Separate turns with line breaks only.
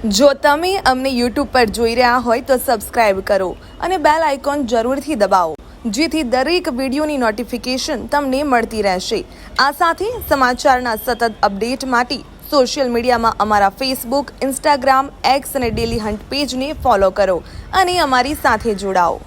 જો તમે અમને YouTube પર જોઈ રહ્યા હોય તો સબસ્ક્રાઇબ કરો અને બેલ આઇકોન જરૂરથી દબાવો, જેથી દરેક વિડીયોની નોટિફિકેશન તમને મળતી રહેશે। આ સાથે સમાચારના સતત અપડેટ માટે સોશિયલ મીડિયામાં અમારા ફેસબુક, ઇન્સ્ટાગ્રામ, એક્સ અને ડેલી હન્ટ પેજને ફોલો કરો અને અમારી સાથે જોડાઓ।